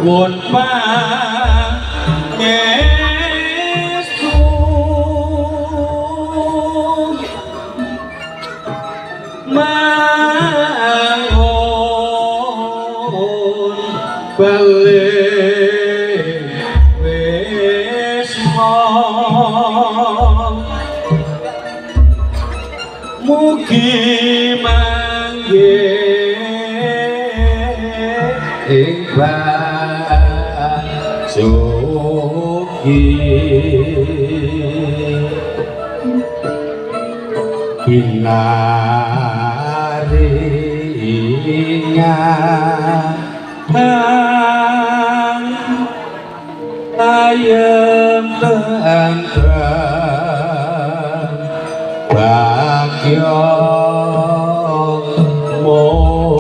วนมาแง่สูงมาโอนเปเลเวสมองมุกีมังเยSuki Kinarinya Hang Ayam tentrem Bagyo Mulyo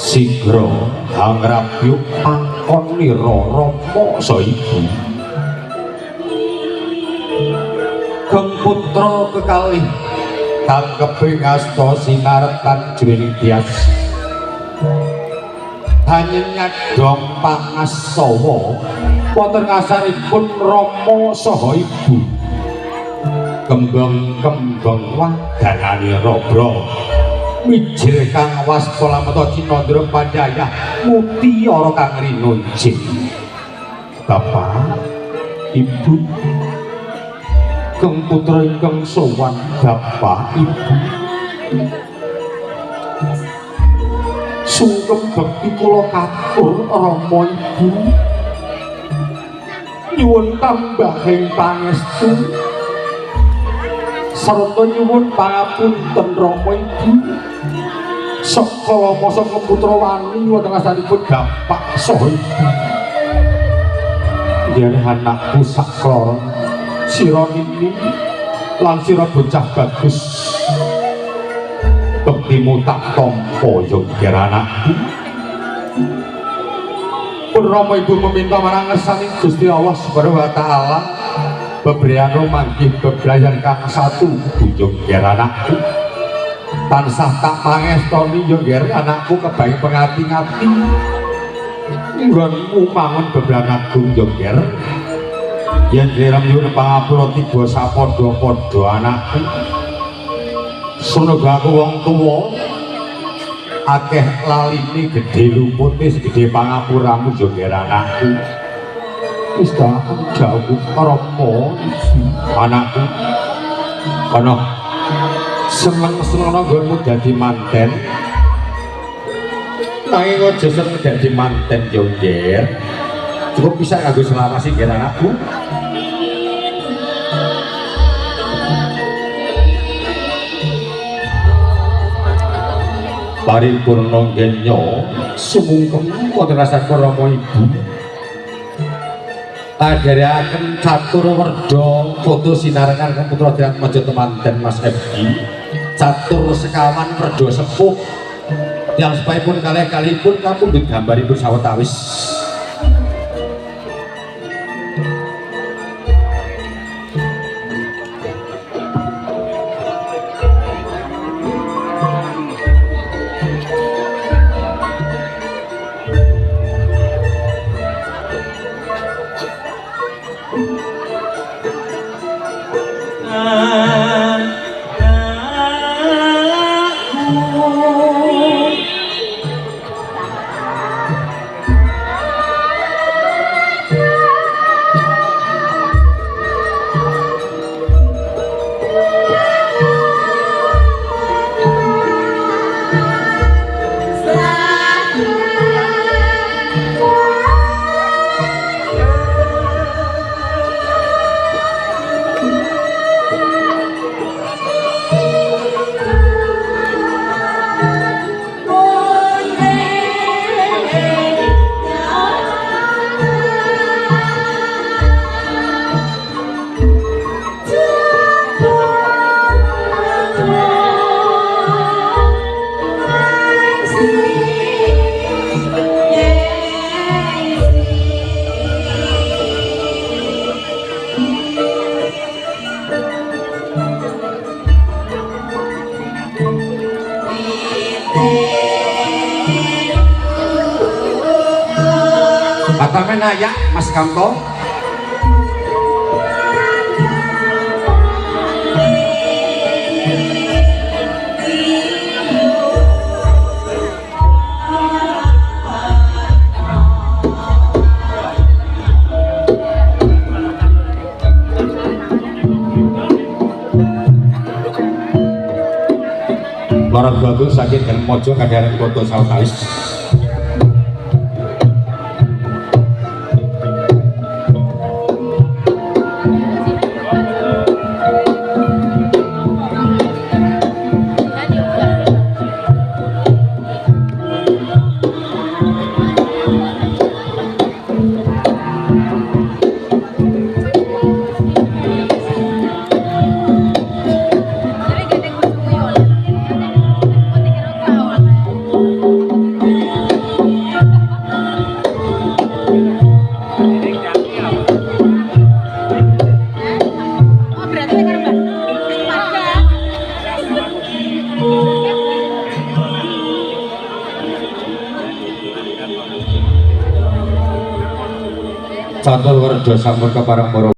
Sigro hangrabyuk angkon nira rama saibu Geng putra kekalih tangkepe ngasta sinaretan jroning tias Hanyenyat dong pangasawa wonten ngasaripun rama saha ibu kembang-kembang wadanane robro mijil kang waspalamata cinandra pandhayah mutiara kang rina ijin Bapak Ibu Geng putra ingkang sowan Bapak Ibu sungkem bekti kula katur rama Ibu nyuwun tambahing pangestu sarta nyuwun pangapunten rama Ibu saka masa putra wani wonten asalipun bapak saha ibu yen anakku sakloron sira nini lan sira bocah bagus bektimu tak tampa yo ger anakku pun rama ibu meminta marang ngersani Gusti Allah Subhanahu wa taala bebriano manggih bebrayan kang satu kunjung ger anakku tansah tak pangestoni yo ger anakku kebaik pengati-ngati nggonmu mangun bebrang agung yo ger yen direm yo pangapura tiba sapadha-padha anakku sunaga aku wong tuwa akeh laline gedhe lupute segedhe pangapuramu yo ger anakku wis tak jauh rama anakku ana seneng-seneng nggonmu dadi manten nanging aja seneng dadi manten yo nger cukup bisa kanggo selawasi nger anakku paripurna ngenya sumungkem wonten rasa rama ibu adharaken catur werda foto sinarengan putra Dirat Maja temanten Mas FG catur sekawan werda sepuh yang sepaipun kalih-kalihipun kapundhut gambaripun sawetawis sampean ayak Mas Kamto. Lorong bagus sakit dan mojo kadang foto saltalis. Contoh werdo sampun kepareng para